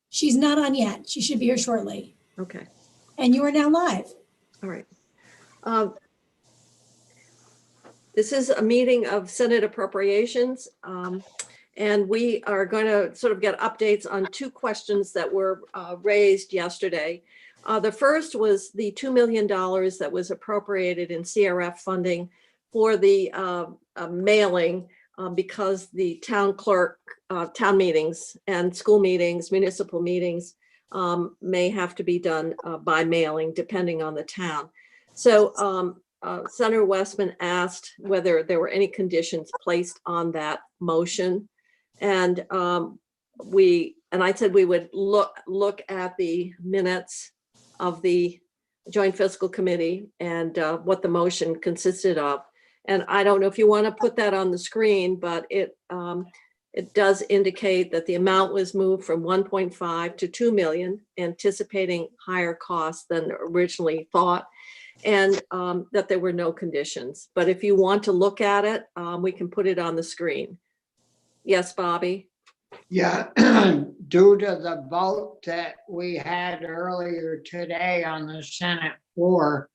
She's not on yet. She should be here shortly. Okay. And you are now live. All right. This is a meeting of Senate Appropriations, and we are going to sort of get updates on two questions that were raised yesterday. The first was the $2 million that was appropriated in CRF funding for the mailing because the town clerk, town meetings and school meetings, municipal meetings may have to be done by mailing depending on the town. So Senator Westman asked whether there were any conditions placed on that motion. And I said we would look at the minutes of the Joint Fiscal Committee and what the motion consisted of. And I don't know if you want to put that on the screen, but it does indicate that the amount was moved from 1.5 to 2 million, anticipating higher costs than originally thought, and that there were no conditions. But if you want to look at it, we can put it on the screen. Yes, Bobby? Yeah, due to the vote that we had earlier today on the Senate floor,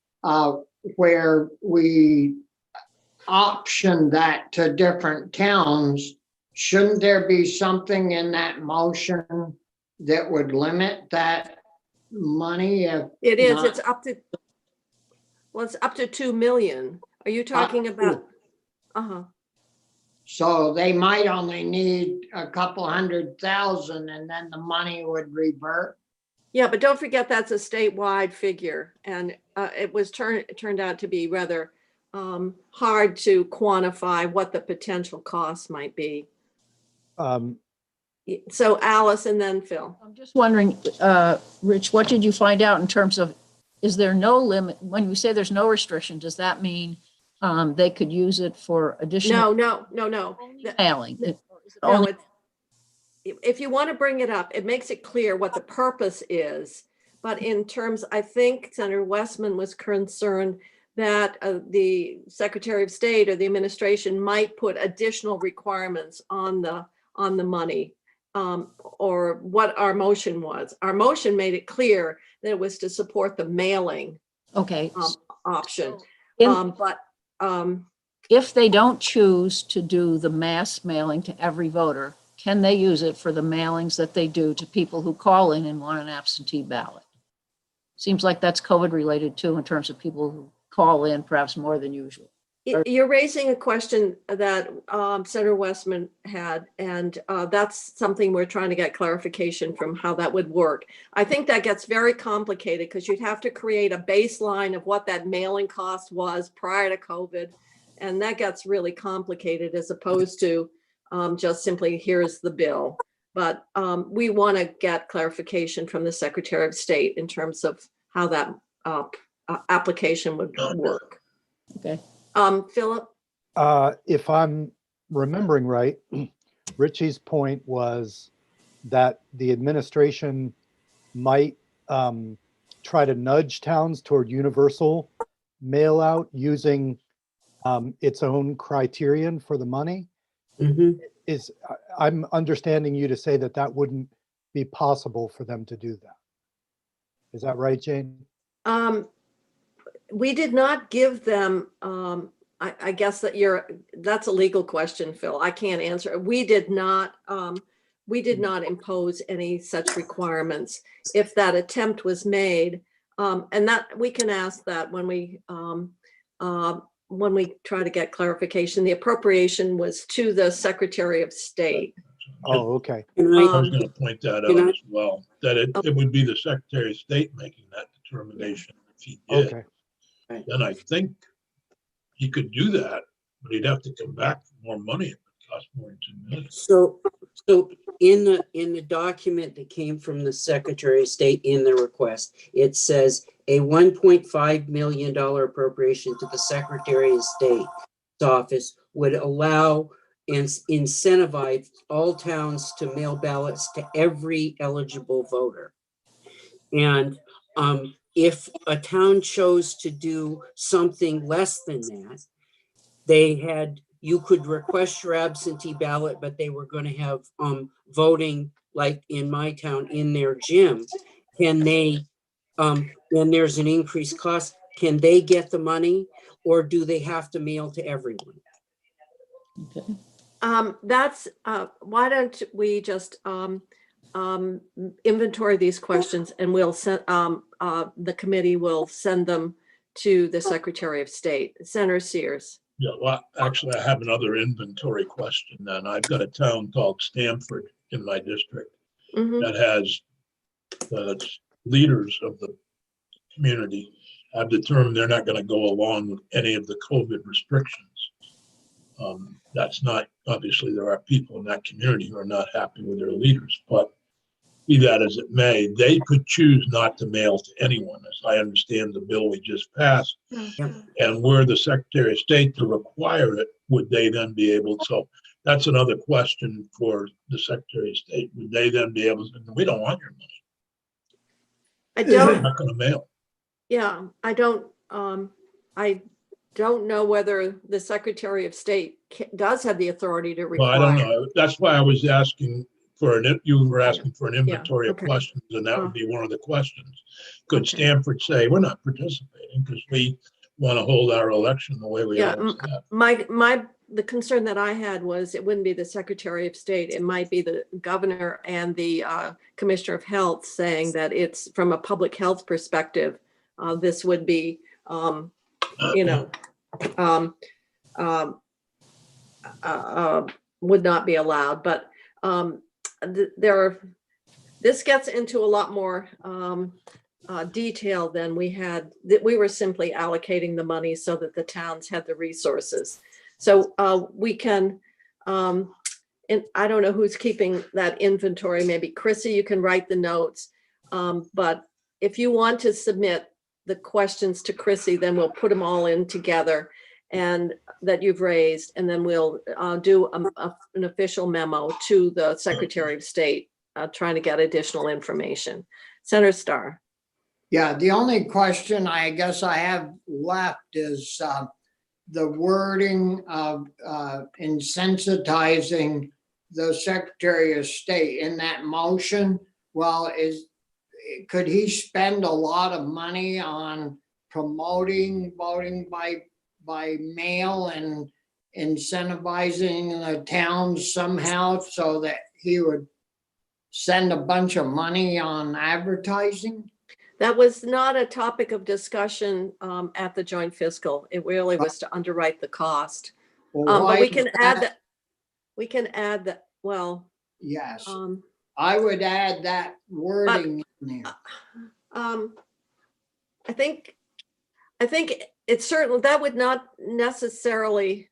where we optioned that to different towns, shouldn't there be something in that motion that would limit that money? If it is, not, it's up to, well, it's up to 2 million. Are you talking about? So they might only need a couple 100,000 and then the money would revert. Yeah, but don't forget that's a statewide figure, and it was turned out to be rather hard to quantify what the potential cost might be. So Alice and then Phil. I'm just wondering, Rich, what did you find out in terms of, is there no limit? When you say there's no restriction, does that mean they could use it for additional? No. Mailing. No, if you want to bring it up, it makes it clear what the purpose is. But in terms, I think Senator Westman was concerned that the Secretary of State or the administration might put additional requirements on the money, or what our motion was. Our motion made it clear that it was to support the mailing option. If they don't choose to do the mass mailing to every voter, can they use it for the mailings that they do to people who call in and want an absentee ballot? Seems like that's COVID related too, in terms of people who call in perhaps more than usual. You're raising a question that Senator Westman had, and that's something we're trying to get clarification from how that would work. I think that gets very complicated because you'd have to create a baseline of what that mailing cost was prior to COVID, and that gets really complicated as opposed to just simply here's the bill. But we want to get clarification from the Secretary of State in terms of how that application would work. Okay. Philip? If I'm remembering right, Richie's point was that the administration might try to nudge towns toward universal mail out using its own criterion for the money. Mm-hmm. I'm understanding you to say that that wouldn't be possible for them to do that. Is that right, Jane? We did not give them, I guess that's a legal question, Phil. I can't answer. We did not impose any such requirements. If that attempt was made, and that we can ask that when we try to get clarification. The appropriation was to the Secretary of State. Oh, okay. I was going to point that out as well, that it would be the Secretary of State making that determination. If he did, Okay. then I think he could do that, but he'd have to come back for more money. It would cost more than 2 million. So in the document that came from the Secretary of State in the request, it says a $1.5 million appropriation to the Secretary of State's office would allow and incentivize all towns to mail ballots to every eligible voter. And if a town chose to do something less than that, you could request your absentee ballot, but they were going to have voting like in my town, in their gym, can they, when there's an increased cost, can they get the money, or do they have to mail to everyone? Okay. Why don't we just inventory these questions, and we'll send, the committee will send them to the Secretary of State, Senator Sears. Yeah, well, actually, I have another inventory question then. I've got a town called Stamford in my district Mhm. that has its leaders of the community have determined they're not going to go along with any of the COVID restrictions. That's not, obviously, there are people in that community who are not happy with their leaders, but be that as it may, they could choose not to mail to anyone, as I understand the bill we just passed. Yep. And were the Secretary of State to require it, would they then be able, so that's another question for the Secretary of State. Would they then be able to say, we don't want your money, I we're don't, not going to mail. yeah, I don't know whether the Secretary of State does have the authority to Well, require. I don't know. That's why I was asking for you were asking for an inventory of okay. questions, and that would be one of the questions. Could Stanford say, we're not participating because we want to hold our election the way we Yeah, always have? the concern that I had was it wouldn't be the Secretary of State. It might be the governor and the Commissioner of Health saying that it's from a public health perspective, this would be, would not be allowed. But this gets into a lot more detail than we had. We were simply allocating the money so that the towns had the resources. So we can, and I don't know who's keeping that inventory. Maybe Chrissy, you can write the notes. But if you want to submit the questions to Chrissy, then we'll put them all in together and that you've raised, and then we'll do an official memo to the Secretary of State trying to get additional information. Senator Starr. Yeah, the only question I guess I have left is the wording of insensitizing the Secretary of State in that motion. Well, could he spend a lot of money on promoting voting by mail and incentivizing the towns somehow so that he would send a bunch of money on advertising? That was not a topic of discussion at the joint fiscal. It really was to underwrite the cost. Well, But why we is can that? add that. We can add that. Well, Yes, I would add that wording in there. I think it's certain that would not necessarily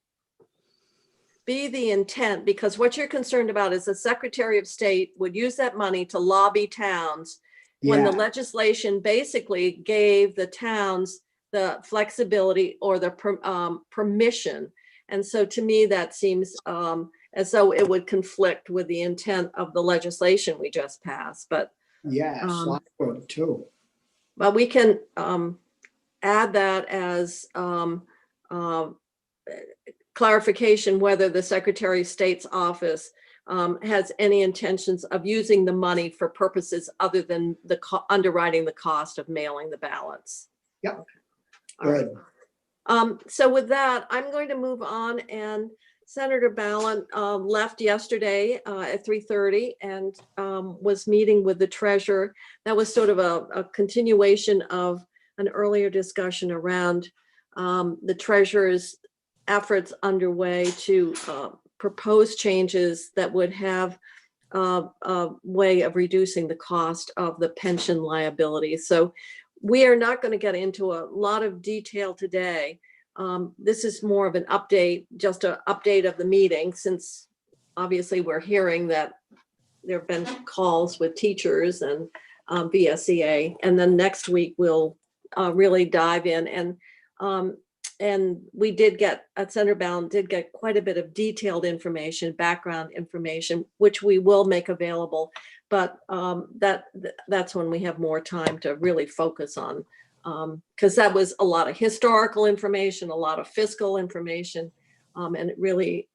be the intent, because what you're concerned about is the Secretary of State would use that money to lobby towns when the Yeah, legislation basically gave the towns the flexibility or the permission. And so to me, that seems as though it would conflict with the intent of the legislation we just passed. But yes, I would too. but we can add that as clarification whether the Secretary of State's office has any intentions of using the money for purposes other than the underwriting the cost of mailing the ballots. Yep. Okay. All right. Good. So with that, I'm going to move on, and Senator Ballin left yesterday at 3:30 and was meeting with the treasurer. That was sort of a continuation of an earlier discussion around the treasurer's efforts underway to propose changes that would have a way of reducing the cost of the pension liability. So we are not going to get into a lot of detail today. This is more of an update, just an update of the meeting, since obviously we're hearing that there have been calls with teachers and VSEA. And then next week we'll really dive in. And we did get, Senator Ballin did get quite a bit of detailed information, background information, which we will make available. But that's when we have more time to really focus on, because that was a lot of historical information, a lot of fiscal information, and it really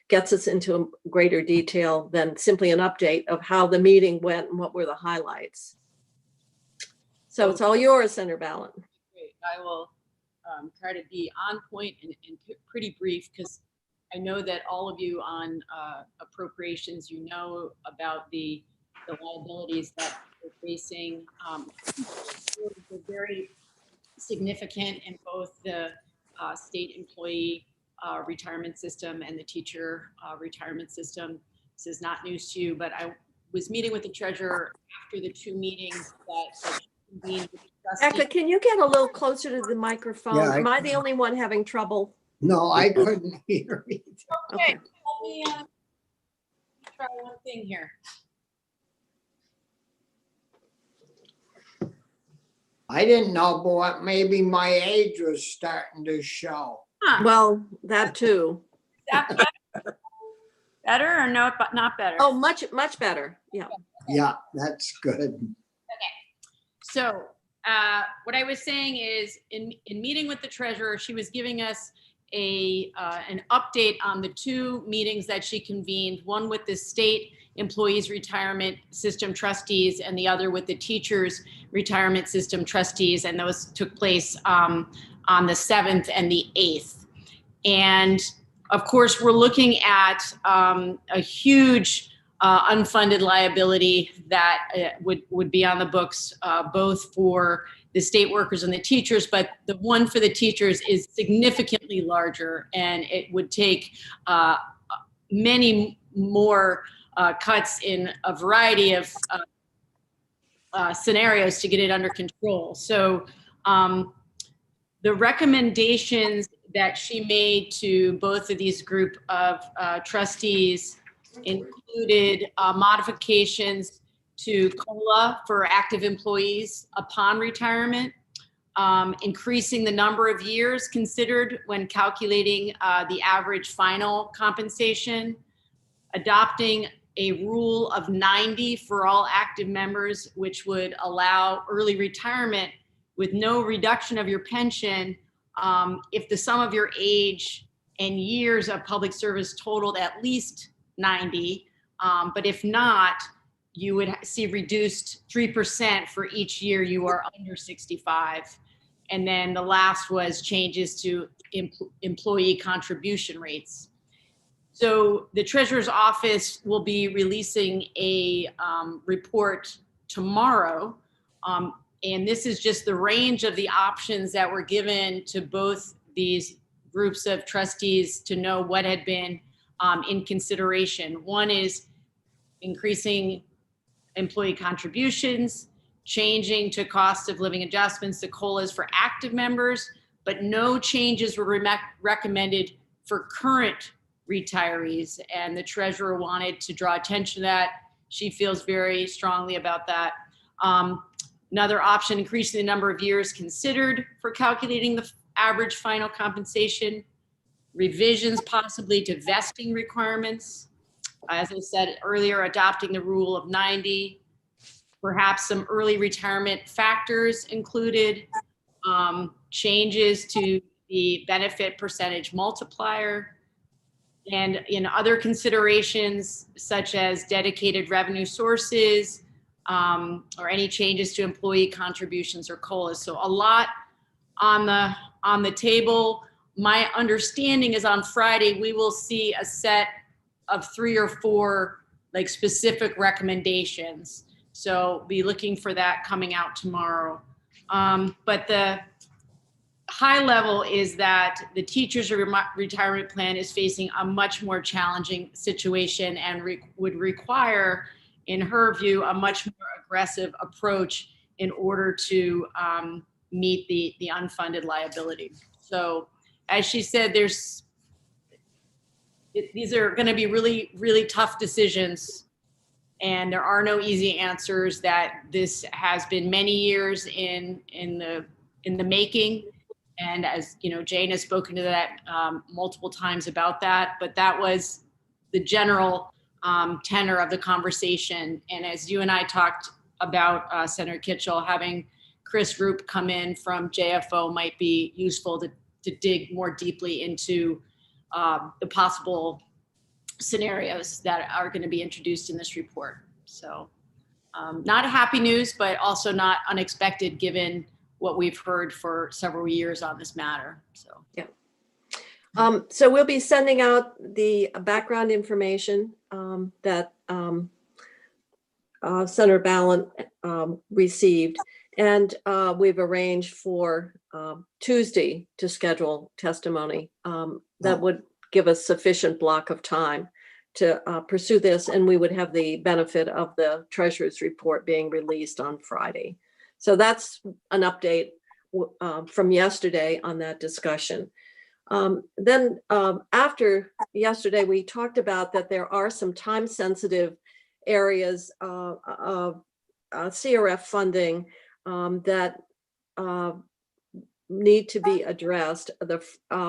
gets us into greater detail than simply an update of how the meeting went and what were the highlights. So it's all yours, Senator Ballot. Great. I will try to be on point and pretty brief, because I know that all of you on appropriations, you know about the liabilities that we're facing. They're very significant in both the state employee retirement system and the teacher retirement system. This is not news to you, but I was meeting with the treasurer after the two meetings that convened with the Becca, trustees. can you get a little closer to the microphone? Yeah, Am I the only one having trouble? No, I couldn't hear it. Okay, let me try one thing here. I didn't know, but maybe my age was starting to show. Huh, Well, that too. is that better? Better or no, but not better? Oh, much better. Yeah. Yeah, that's good. So what I was saying is in meeting with the treasurer, she was giving us an update on the two meetings that she convened, one with the state employees retirement system trustees and the other with the teachers retirement system trustees. And those took place on the 7th and the 8th. And of course, we're looking at a huge unfunded liability that would be on the books, both for the state workers and the teachers, but the one for the teachers is significantly larger, and it would take many more cuts in a variety of scenarios to get it under control. So the recommendations that she made to both of these group of trustees included modifications to COLA for active employees upon retirement, increasing the number of years considered when calculating the average final compensation, adopting a rule of 90 for all active members, which would allow early retirement with no reduction of your pension if the sum of your age and years of public service totaled at least 90. But if not, you would see reduced 3% for each year you are under 65. And then the last was changes to employee contribution rates. So the treasurer's office will be releasing a report tomorrow. And this is just the range of the options that were given to both these groups of trustees to know what had been in consideration. One is increasing employee contributions, changing to cost of living adjustments to COLAs for active members, but no changes were recommended for current retirees. And the treasurer wanted to draw attention to that. She feels very strongly about that. Another option, increasing the number of years considered for calculating the average final compensation, revisions possibly to vesting requirements. As I said earlier, adopting the rule of 90, perhaps some early retirement factors included, changes to the benefit percentage multiplier, and in other considerations such as dedicated revenue sources, or any changes to employee contributions or COLAs. So a lot on the table. My understanding is on Friday, we will see a set of 3 or 4 like specific recommendations. So be looking for that coming out tomorrow. But the high level is that the teachers' retirement plan is facing a much more challenging situation and would require, in her view, a much more aggressive approach in order to meet the unfunded liability. So as she said, these are going to be really, really tough decisions, and there are no easy answers. That this has been many years in the making, and as you know, Jane has spoken to that multiple times about that. But that was the general tenor of the conversation. And as you and I talked about, Senator Kitchell, having Chris Roop come in from JFO might be useful dig more deeply into the possible scenarios that are going to be introduced in this report. So not happy news, but also not unexpected given what we've heard for several years on this matter. So So we'll be sending out the background information that Senator Ballin received, and we've arranged for Tuesday to schedule testimony. That would give us sufficient block of time to pursue this, and we would have the benefit of the Treasurer's report being released on Friday. So that's an update from yesterday on that discussion. Then after yesterday, we talked about that there are some time-sensitive areas of CRF funding that need to be addressed. The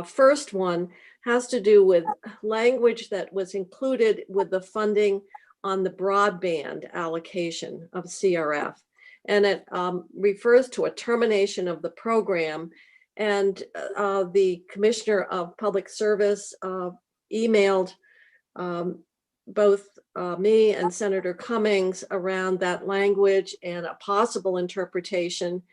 first one has to do with language that was included with the funding on the broadband allocation of CRF. And it refers to a termination of the program. And the Commissioner of Public Service emailed both me and Senator Cummings around that language and a possible interpretation.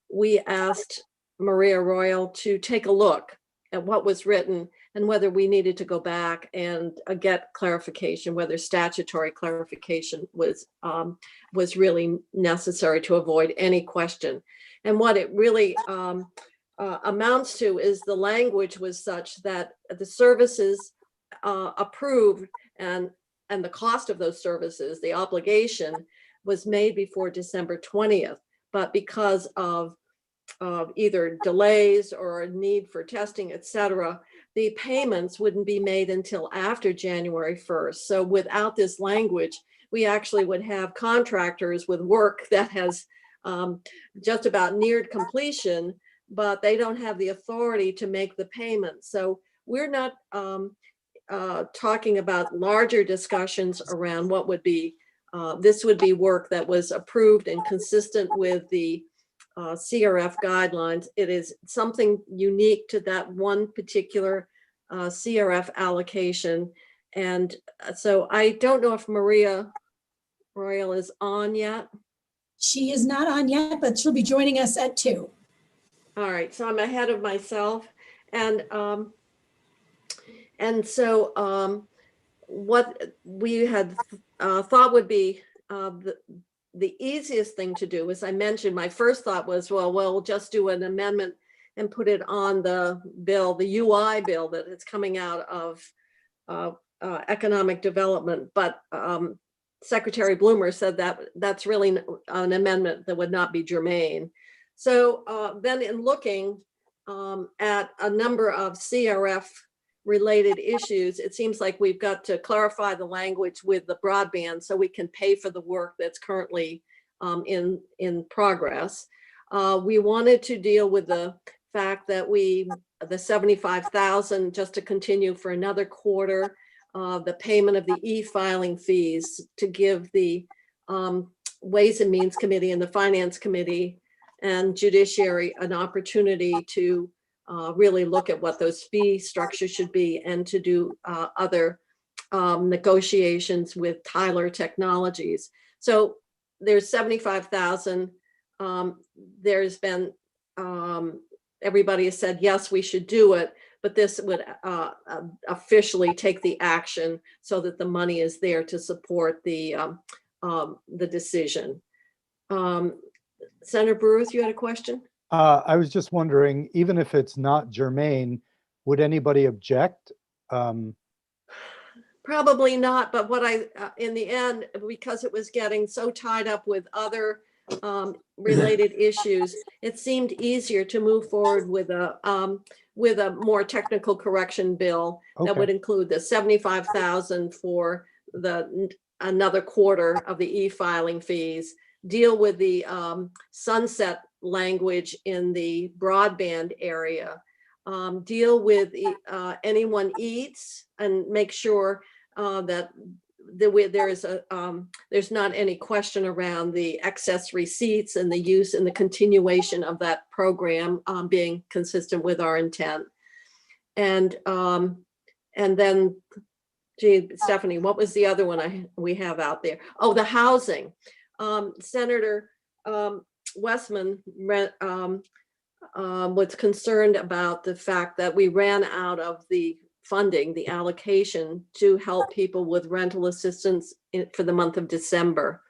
We asked Maria Royal to take a look at what was written and whether we needed to go back and get clarification, whether statutory clarification was really necessary to avoid any question. And what it really amounts to is the language was such that the services approved and the cost of those services, the obligation was made before December 20th, but because of either delays or a need for testing, et cetera, the payments wouldn't be made until after January 1st. So without this language, we actually would have contractors with work that has just about neared completion, but they don't have the authority to make the payment. So we're not talking about larger discussions around what would be, this would be work that was approved and consistent with the CRF guidelines. It is something unique to that one particular CRF allocation. And so I don't know if Maria Royal is on yet. She is not on yet, but she'll be joining us at 2. All right, so I'm ahead of myself. And so what we had thought would be the easiest thing to do, as I mentioned, my first thought was, well, we'll just do an amendment and put it on the bill, the UI bill that is coming out of economic development. But Secretary Bloomer said that that's really an amendment that would not be germane. So then in looking at a number of CRF related issues, it seems like we've got to clarify the language with the broadband so we can pay for the work that's currently in progress. We wanted to deal with the fact that the 75,000 just to continue for another quarter, the payment of the e-filing fees to give the Ways and Means Committee and the Finance Committee and Judiciary an opportunity to really look at what those fee structures should be and to do other negotiations with Tyler Technologies. So there's 75,000. There's been, everybody has said, yes, we should do it, but this would officially take the action so that the money is there to support the decision. Senator Bruce, you had a question? I was just wondering, even if it's not germane, would anybody object? Probably not, but what in the end, because it was getting so tied up with other related issues, it seemed easier to move forward with a more technical correction bill that would include the 75,000 for another quarter of the e-filing fees, deal with the sunset language in the broadband area, deal with anyone eats and make sure that there's not any question around the excess receipts and the use and the continuation of that program being consistent with our intent. And then, gee, Stephanie, what was the other one we have out there? Oh, the housing. Senator Westman was concerned about the fact that we ran out of the funding, the allocation to help people with rental assistance for the month of December.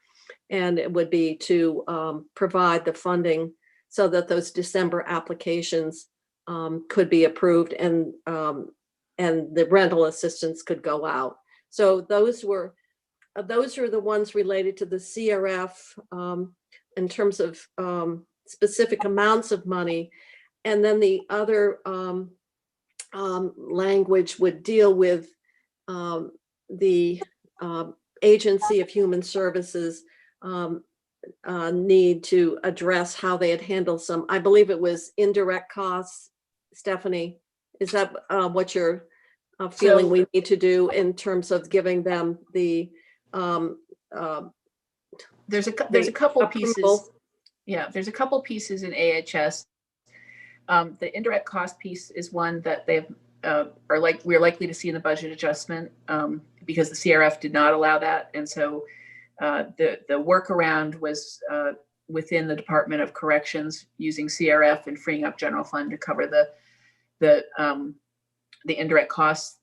And it would be to provide the funding so that those December applications could be approved and the rental assistance could go out. So those are the ones related to the CRF in terms of specific amounts of money. And then the other language would deal with the Agency of Human Services need to address how they had handled some, I believe it was indirect costs. Stephanie, is that what you're feeling we need to do in terms of giving them the there's a couple approval? pieces. Yeah, there's a couple pieces in AHS. The indirect cost piece is one that we're likely to see in the budget adjustment because the CRF did not allow that, and so the workaround was within the Department of Corrections using CRF and freeing up general fund to cover the indirect costs.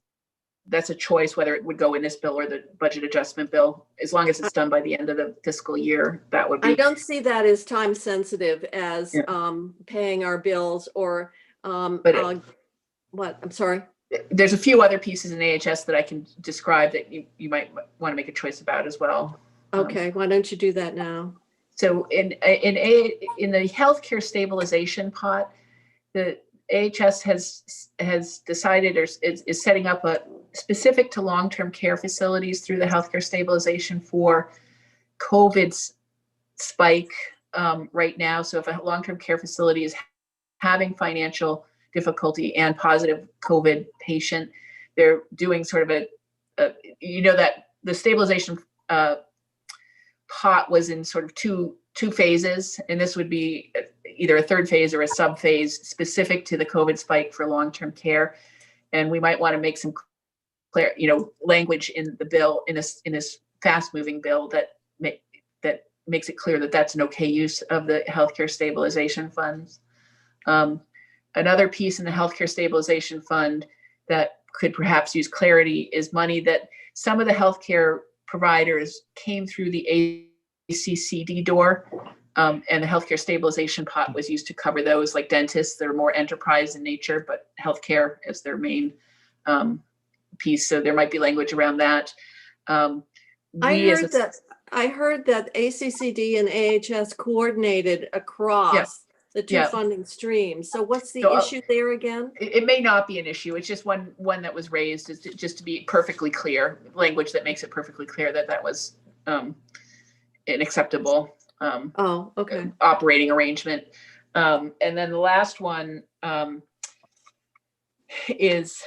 That's a choice whether it would go in this bill or the budget adjustment bill. As long as it's done by the end of the fiscal year, that would be. I don't see that as time sensitive as paying our bills or what? I'm sorry. There's a few other pieces in AHS that I can describe that you might want to make a choice about as well. Okay, why don't you do that now? So in the healthcare stabilization pot, the AHS has decided or is setting up a specific to long-term care facilities through the healthcare stabilization for COVID's spike right now. So if a long-term care facility is having financial difficulty and positive COVID patient, they're doing sort of that the stabilization pot was in sort of two phases, and this would be either a third phase or a sub phase specific to the COVID spike for long-term care. And we might want to make some clear, language in the bill, in this fast-moving bill that makes it clear that that's an okay use of the healthcare stabilization funds. Another piece in the healthcare stabilization fund that could perhaps use clarity is money that some of the healthcare providers came through the ACCD door, and the healthcare stabilization pot was used to cover those, like dentists. They're more enterprise in nature, but healthcare is their main piece. So there might be language around that. I heard that ACCD and AHS coordinated across the two funding streams. So what's the issue there again? It may not be an issue. It's just one that was raised, is just to be perfectly clear, language that makes it perfectly clear that was an acceptable operating arrangement. And then the last one is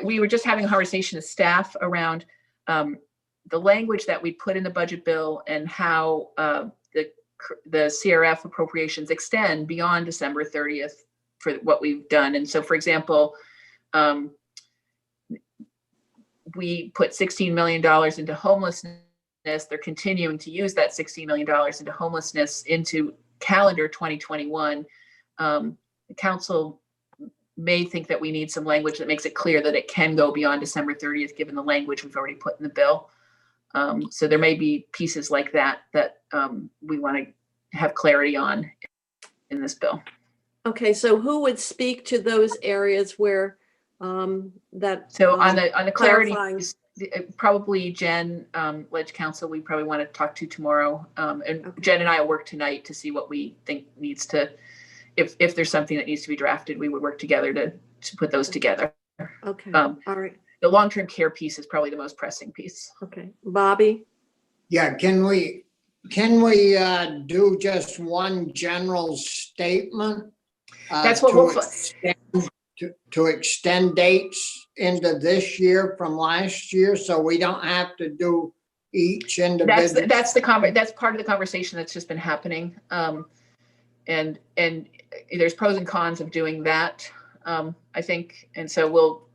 we were just having a conversation with staff around the language that we put in the budget bill and how the CRF appropriations extend beyond December 30th for what we've done. And so, for example, we put $16 million into homelessness. They're continuing to use that $16 million into homelessness into calendar 2021. The council may think that we need some language that makes it clear that it can go beyond December 30th, given the language we've already put in the bill. So there may be pieces like that we want to have clarity on in this bill. Okay, so who would speak to those areas where that? So on the clarity, probably Jen, Ledge Council, we probably want to talk to tomorrow. And Jen and I will work tonight to see what we think needs to, if there's something that needs to be drafted, we would work together to put those together. Okay, all right. The long-term care piece is probably the most pressing piece. Okay, Bobby? Yeah, can we do just one general statement? That's what we'll to extend dates into this year from last year, so we don't have to do each individual? That's part of the conversation that's just been happening. And there's pros and cons of doing that, I think. And so we'll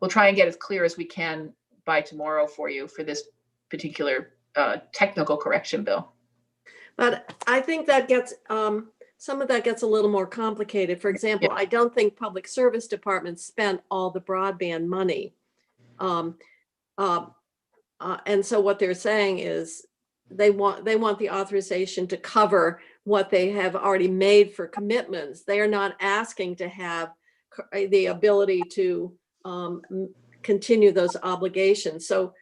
try and get as clear as we can by tomorrow for you for this particular technical correction bill. But I think that gets, some of that gets a little more complicated. For example, I don't think public service departments spent all the broadband money. And so what they're saying is they want the authorization to cover what they have already made for commitments. They are not asking to have the ability to continue those obligations. So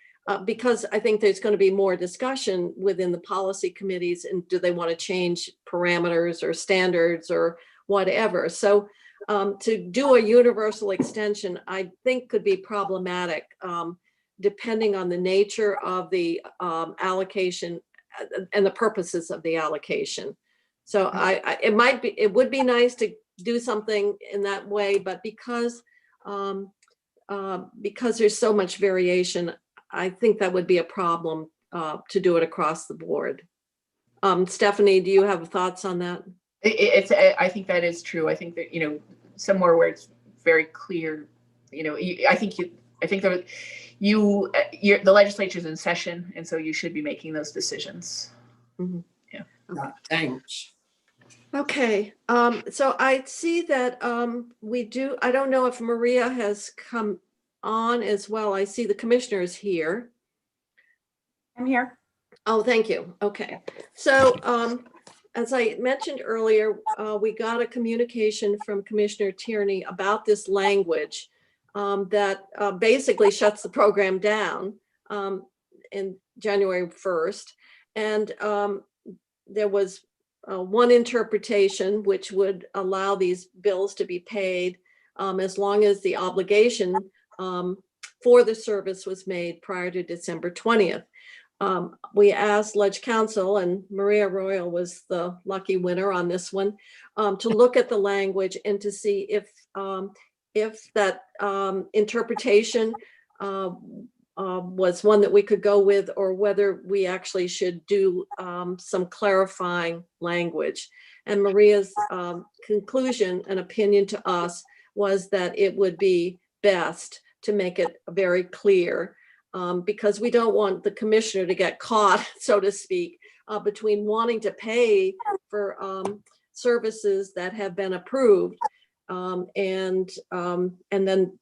because I think there's going to be more discussion within the policy committees, and do they want to change parameters or standards or whatever. So to do a universal extension, I think could be problematic depending on the nature of the allocation and the purposes of the allocation. So it would be nice to do something in that way, but because there's so much variation, I think that would be a problem to do it across the board. Stephanie, do you have thoughts on that? I think that is true. I think that, somewhere where it's very clear, I think the legislature's in session, and so you should be making those decisions. Mm-hmm. Yeah. Thanks. Okay, so I see that I don't know if Maria has come on as well. I see the commissioners here. I'm here. Oh, thank you. Okay. So as I mentioned earlier, we got a communication from Commissioner Tierney about this language that basically shuts the program down in January 1st. And there was one interpretation which would allow these bills to be paid as long as the obligation for the service was made prior to December 20th. We asked Ledge Council, and Maria Royal was the lucky winner on this one, to look at the language and to see if that interpretation was one that we could go with, or whether we actually should do some clarifying language. And Maria's conclusion and opinion to us was that it would be best to make it very clear, because we don't want the commissioner to get caught, so to speak, between wanting to pay for services that have been approved and then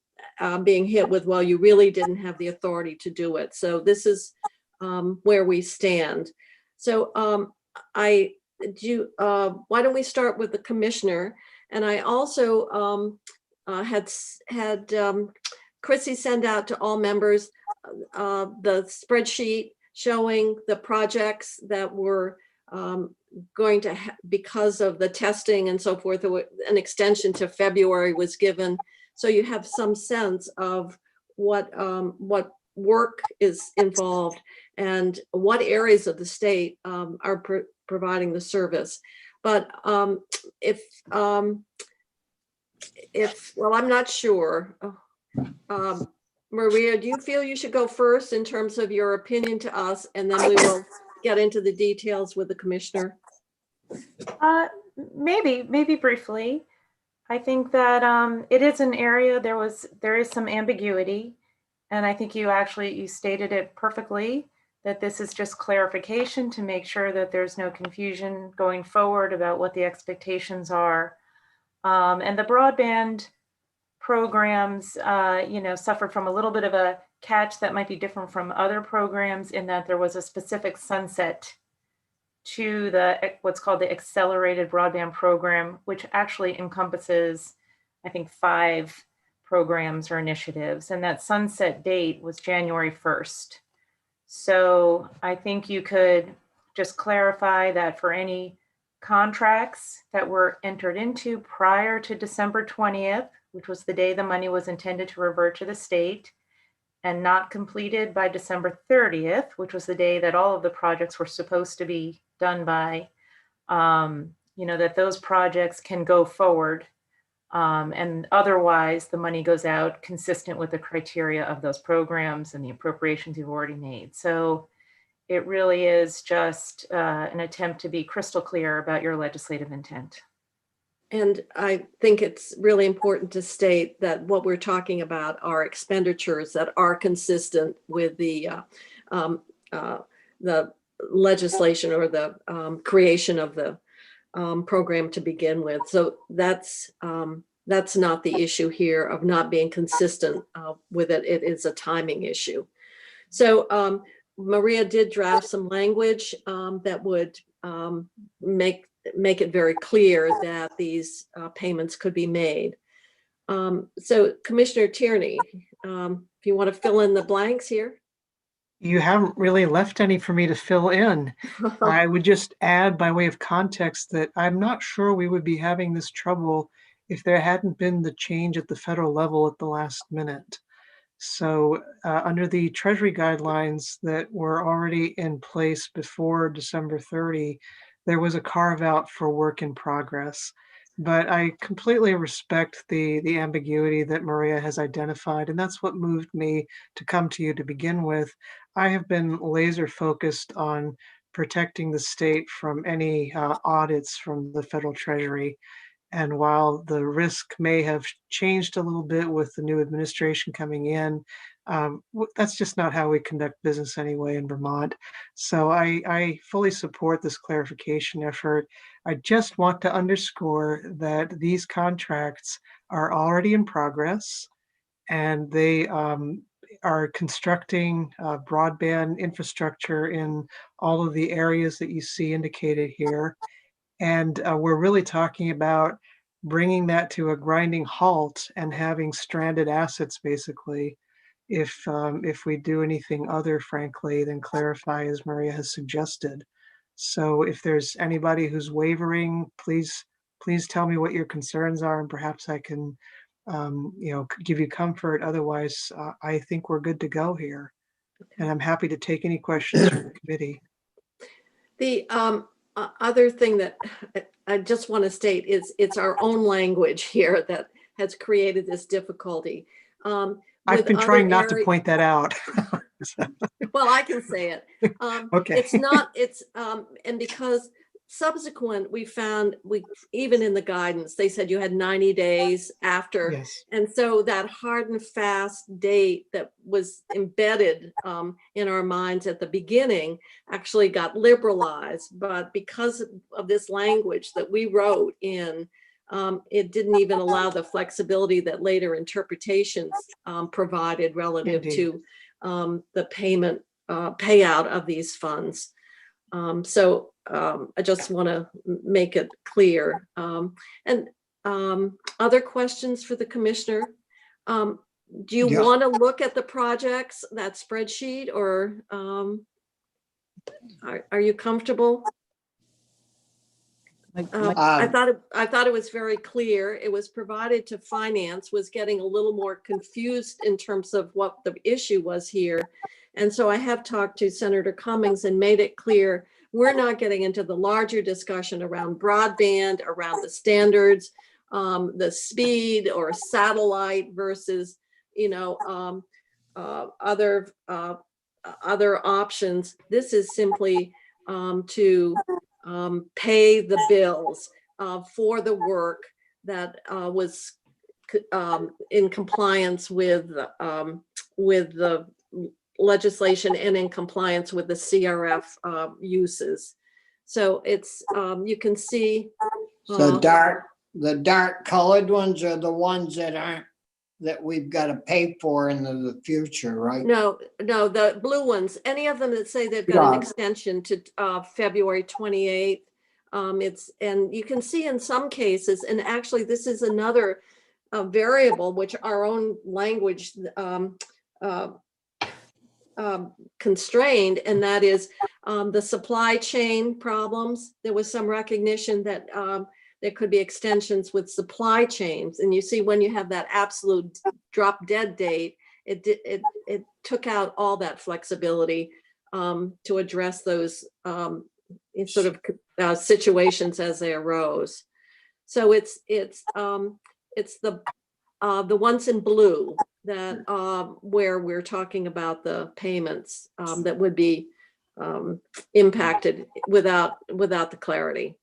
being hit with, well, you really didn't have the authority to do it. So this is where we stand. So why don't we start with the commissioner? And I also had Chrissy send out to all members the spreadsheet showing the projects that were going to, because of the testing and so forth, an extension to February was given. So you have some sense of what work is involved and what areas of the state are providing the service. But if well, I'm not sure. Maria, do you feel you should go first in terms of your opinion to us, and then we will get into the details with the commissioner? Maybe briefly. I think that it is an area there is some ambiguity, and I think you stated it perfectly, that this is just clarification to make sure that there's no confusion going forward about what the expectations are. And the broadband programs, suffered from a little bit of a catch that might be different from other programs, in that there was a specific sunset to what's called the accelerated broadband program, which actually encompasses, I think, 5 programs or initiatives. And that sunset date was January 1st. So I think you could just clarify that for any contracts that were entered into prior to December 20th, which was the day the money was intended to revert to the state, and not completed by December 30th, which was the day that all of the projects were supposed to be done by, that those projects can go forward And otherwise, the money goes out consistent with the criteria of those programs and the appropriations you've already made. So it really is just an attempt to be crystal clear about your legislative intent. And I think it's really important to state that what we're talking about are expenditures that are consistent with the legislation or the creation of the program to begin with. So that's not the issue here of not being consistent with it. It is a timing issue. So Maria did draft some language that would make it very clear that these payments could be made. So Commissioner Tierney, if you want to fill in the blanks here. You haven't really left any for me to fill in. I would just add by way of context that I'm not sure we would be having this trouble if there hadn't been the change at the federal level at the last minute. So under the Treasury guidelines that were already in place before December 30, there was a carve out for work in progress. But I completely respect the ambiguity that Maria has identified, and that's what moved me to come to you to begin with. I have been laser focused on protecting the state from any audits from the federal Treasury. And while the risk may have changed a little bit with the new administration coming in, that's just not how we conduct business anyway in Vermont. So I fully support this clarification effort. I just want to underscore that these contracts are already in progress, and they are constructing broadband infrastructure in all of the areas that you see indicated here. And we're really talking about bringing that to a grinding halt and having stranded assets, basically, if we do anything other, frankly, than clarify as Maria has suggested. So if there's anybody who's wavering, please tell me what your concerns are, and perhaps I can give you comfort. Otherwise, I think we're good to go here. And I'm happy to take any questions from the committee. The other thing that I just want to state is it's our own language here that has created this difficulty. I've been trying not to point that out. Well, I can say it. Okay. And because subsequent, we found, even in the guidance, they said you had 90 days after. Yes. And so that hard and fast date that was embedded in our minds at the beginning actually got liberalized. But because of this language that we wrote in, it didn't even allow the flexibility that later interpretations provided relative Indeed. to the payout of these funds. So I just want to make it clear. And other questions for the commissioner? Do you Yeah. want to look at the projects, that spreadsheet, or are you comfortable? I thought it was very clear. It was provided to finance, was getting a little more confused in terms of what the issue was here. And so I have talked to Senator Cummings and made it clear we're not getting into the larger discussion around broadband, around the standards, the speed or satellite versus, other options. This is simply to pay the bills for the work that was in compliance with the legislation and in compliance with the CRF uses. So it's you can see The dark colored ones are the ones that we've got to pay for in the future, right? No, the blue ones, any of them that say they've got an extension to February 28th. And you can see in some cases, and actually this is another variable which our own language constrained, and that is the supply chain problems. There was some recognition that there could be extensions with supply chains, and you see when you have that absolute drop dead date, it took out all that flexibility to address those sort of situations as they arose. So it's it's the ones in blue that, where we're talking about the payments, that would be, impacted without the clarity.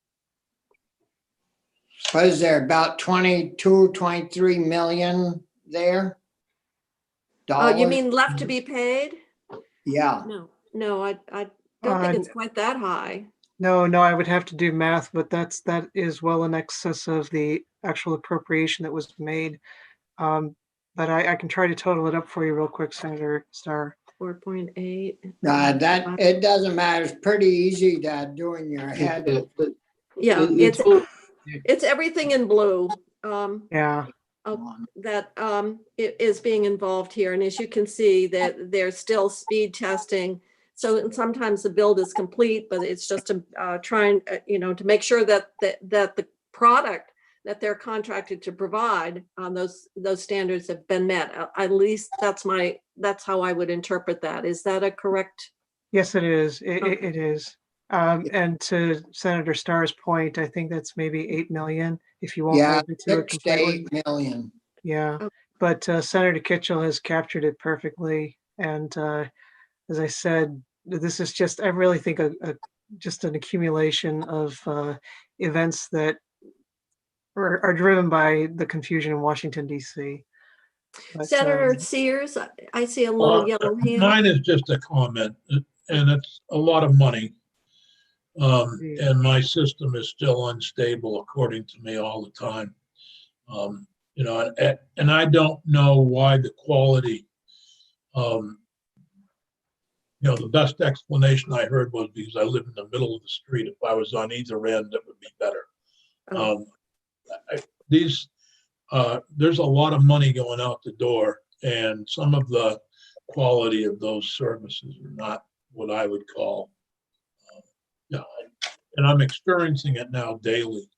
Was there about 22, 23 million there? Oh, you Dollars? mean left to be paid? Yeah, No, I don't think it's quite that high. No, I would have to do math, but that is well in excess of the actual appropriation that was made. But I can try to total it up for you real quick, Senator Starr. 4.8. that, it doesn't matter. It's pretty easy to do in your head. Yeah, it's everything in blue. Yeah, That is being involved here. And as you can see, that there's still speed testing. So sometimes the build is complete, but it's just to trying, to make sure that the product that they're contracted to provide on those standards have been met. At least that's how I would interpret that. Is that a correct? yes, it is. Okay. It is. And to Senator Starr's point, I think that's maybe 8 million if you won't Yeah, move into it 6 to completely. 8 million. Yeah, Okay. but Senator Kitchell has captured it perfectly. And as I said, this is just, I really think just an accumulation of events that are driven by the confusion in Washington, D.C. Senator Sears, I see a little yellow hand. Mine is just a comment, and it's a lot of money. And my system is still unstable, according to me, all the time. And I don't know why the quality, the best explanation I heard was because I live in the middle of the street. If I was on either end, it would be better. Oh. There's a lot of money going out the door, and some of the quality of those services are not what I would call, and I'm experiencing it now daily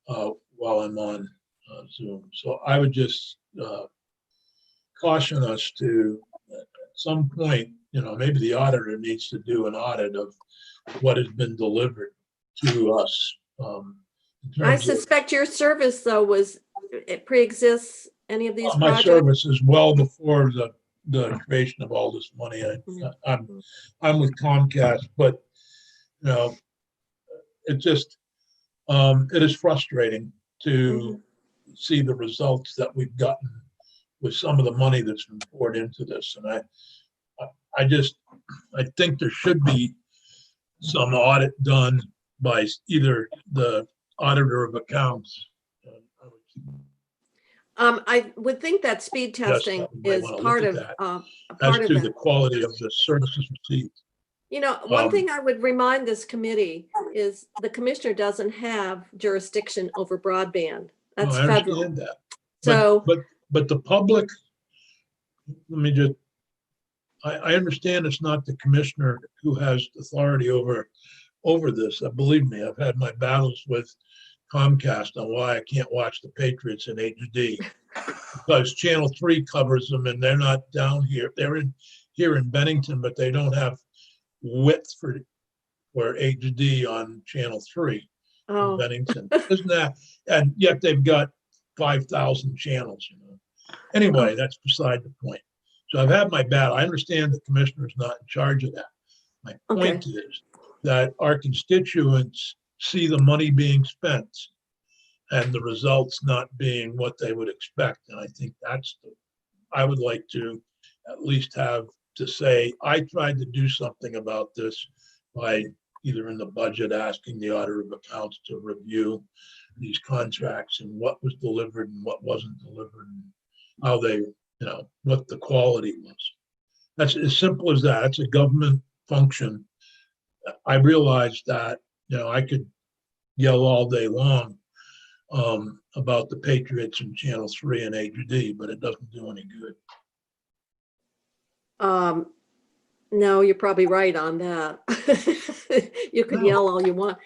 while I'm on Zoom. So I would just caution us to, at some point, maybe the auditor needs to do an audit of what has been delivered to us. I suspect your service, though, it pre-exists any of these my projects? service is well before the creation of all this money. I'm with Comcast, but it just it is frustrating to see the results that we've gotten with some of the money that's been poured into this. And I think there should be some audit done by either the auditor of accounts. I would think that speed testing is part of the quality of the services received. One thing I would remind this committee is the commissioner doesn't have jurisdiction over broadband. That's I federal. understand that. So, but the public, I understand it's not the commissioner who has authority over this. Believe me, I've had my battles with Comcast on why I can't watch the Patriots in HD because Channel 3 covers them, and they're not down here. They're here in Bennington, but they don't have width for HD on Channel 3 in Bennington. Isn't that? And yet they've got 5,000 channels. Anyway, that's beside the point. So I've had my battle. I understand the commissioner is not in charge of that. My point is that our constituents see the money being spent and the results not being what they would expect. And I think I would like to at least have to say, I tried to do something about this by either in the budget asking the auditor of accounts to review these contracts and what was delivered and what wasn't delivered and how they, what the quality was. That's as simple as that. It's a government function. I realized that, I could yell all day long about the Patriots and Channel 3 and HD, but it doesn't do any good. No, you're probably right on that. You could yell all you want.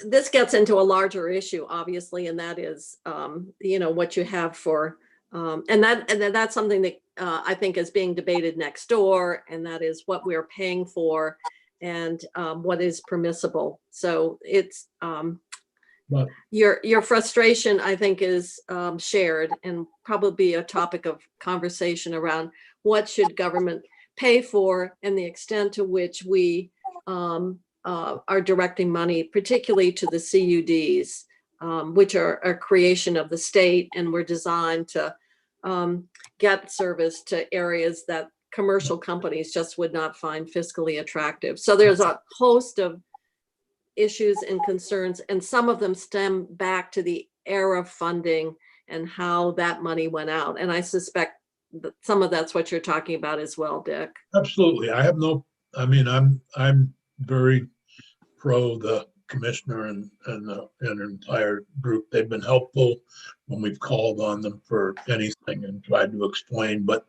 This gets into a larger issue, obviously, and that is, what you have for, and that's something that I think is being debated next door, and that is what we're paying for and what is permissible. So it's, But Your frustration, I think, is shared and probably a topic of conversation around what should government pay for and the extent to which we are directing money, particularly to the CUDs, which are a creation of the state and were designed to get service to areas that commercial companies just would not find fiscally attractive. So there's a host of issues and concerns, and some of them stem back to the era funding and how that money went out. And I suspect that some of that's what you're talking about as well, Dick. absolutely, I mean, I'm very pro the commissioner and the entire group. They've been helpful when we've called on them for anything and tried to explain, but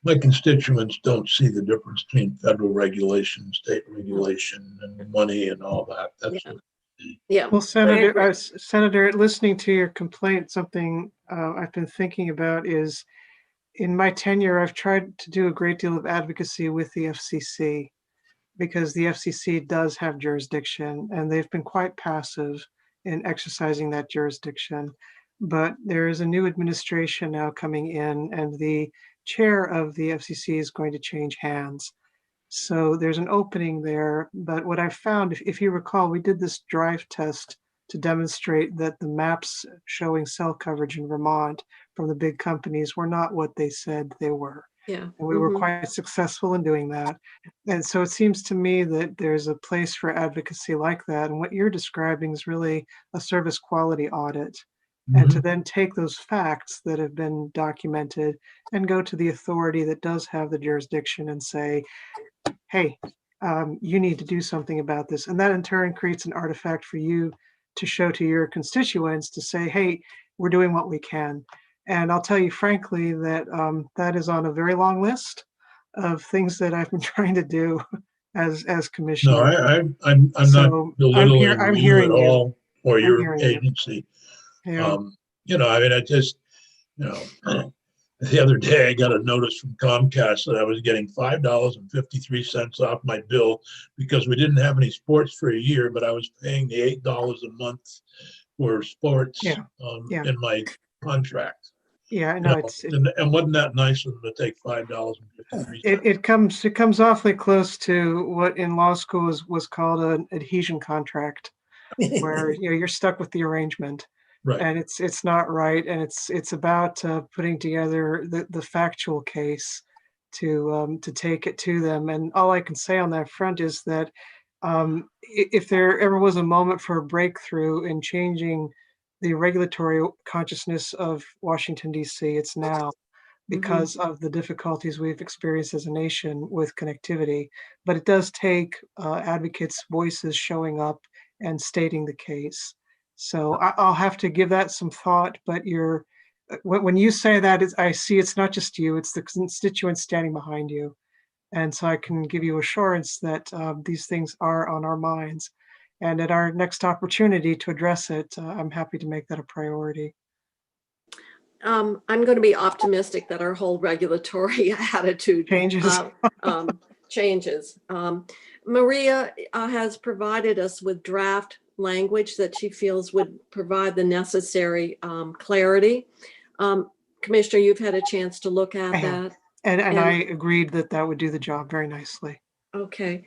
my constituents don't see the difference between federal regulation, state regulation, and money and all that. That's Yeah. Well, Senator, listening to your complaint, something I've been thinking about is, in my tenure, I've tried to do a great deal of advocacy with the FCC, because the FCC does have jurisdiction and they've been quite passive in exercising that jurisdiction. But there is a new administration now coming in, and the chair of the FCC is going to change hands. So there's an opening there. But what I've found, if you recall, we did this drive test to demonstrate that the maps showing cell coverage in Vermont from the big companies were not what they said they were. Yeah. And we were quite successful in doing that. And so it seems to me that there's a place for advocacy like that. And what you're describing is really a service quality audit. And to then take those facts that have been documented and go to the authority that does have the jurisdiction and say, hey, you need to do something about this. And that in turn creates an artifact for you to show to your constituents to say, hey, we're doing what we can. And I'll tell you frankly that that is on a very long list of things that I've been trying to do as commissioner. No, I'm not belittling I'm you hearing at all or I'm your hearing you. agency. Yeah. I mean, I just, the other day I got a notice from Comcast that I was getting $5.53 off my bill because we didn't have any sports for a year, but I was paying the $8 a month for sports in my contract. Yeah, no, and wasn't that nice of them to take $5.53? It comes awfully close to what in law school was called an adhesion contract, where you're stuck with the arrangement. Right. And it's not right, and it's about putting together the factual case to take it to them. And all I can say on that front is that if there ever was a moment for a breakthrough in changing the regulatory consciousness of Washington, D.C., it's now, because of the difficulties we've experienced as a nation with connectivity. But it does take advocates' voices showing up and stating the case. So I'll have to give that some thought, but when you say that, I see it's not just you, it's the constituents standing behind you. And so I can give you assurance that these things are on our minds. And at our next opportunity to address it, I'm happy to make that a priority. I'm going to be optimistic that our whole regulatory attitude changes. Changes. Maria has provided us with draft language that she feels would provide the necessary clarity. Commissioner, you've had a chance to look at that. And I agreed that would do the job very nicely. Okay.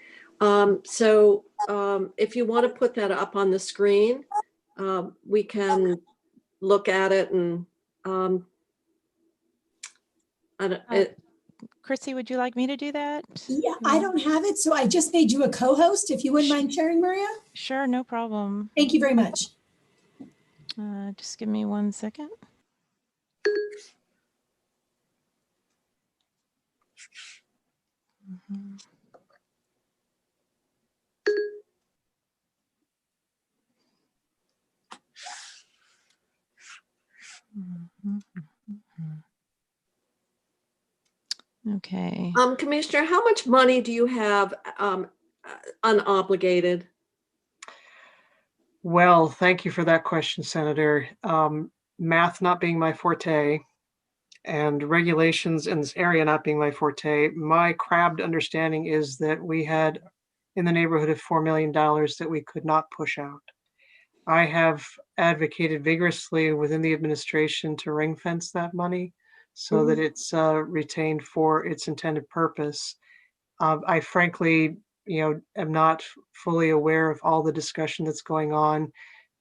So if you want to put that up on the screen, we can look at it and Chrissy, would you like me to do that? Yeah, I don't have it, so I just made you a co-host. If you wouldn't mind sharing, Maria. Sure, no problem. Thank you very much. Just give me 1 second. Okay. Commissioner, how much money do you have unobligated? Well, thank you for that question, Senator. Math not being my forte and regulations in this area not being my forte, my crabbed understanding is that we had in the neighborhood of $4 million that we could not push out. I have advocated vigorously within the administration to ring fence that money so that it's retained for its intended purpose. I frankly, am not fully aware of all the discussion that's going on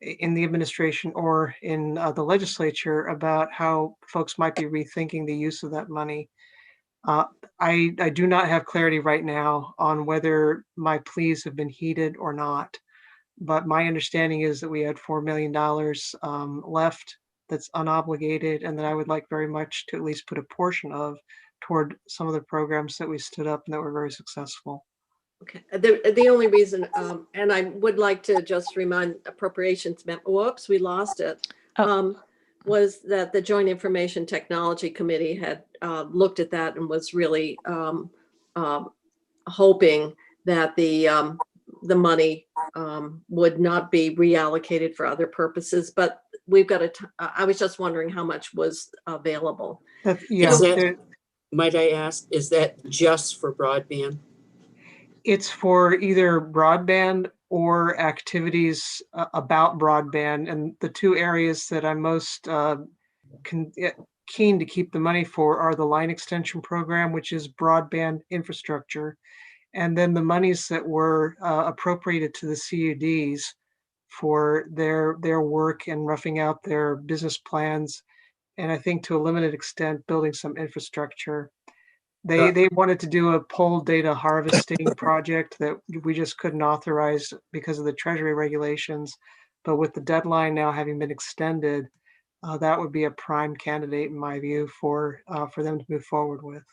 in the administration or in the legislature about how folks might be rethinking the use of that money. Uh, I do not have clarity right now on whether my pleas have been heeded or not, but my understanding is that we had $4 million left that's unobligated, and that I would like very much to at least put a portion of toward some of the programs that we stood up and that were very successful. Okay, the only reason, and I would like to just remind appropriations, whoops, we lost it. Was that the Joint Information Technology Committee had looked at that and was really hoping that the money would not be reallocated for other purposes, but we've got I was just wondering how much was available. Might I ask, is that just for broadband? It's for either broadband or activities about broadband. And the two areas that I'm most keen to keep the money for are the line extension program, which is broadband infrastructure, and then the monies that were appropriated to the CUDs for their work and roughing out their business plans, and I think to a limited extent building some infrastructure. They wanted to do a poll data harvesting project that we just couldn't authorize because of the Treasury regulations. But with the deadline now having been extended, that would be a prime candidate, in my view, for them to move forward with.